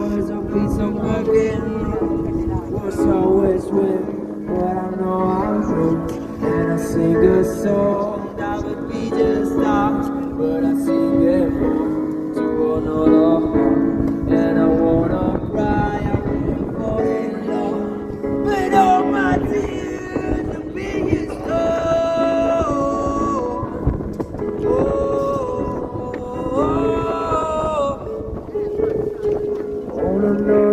Was a piece of working was always with what I know I'm through. And I sing a song that would be just stars, but I sing it to another heart. And I wanna cry, I wanna fall in love, but all my tears the biggest oh, oh, oh, oh. I wanna know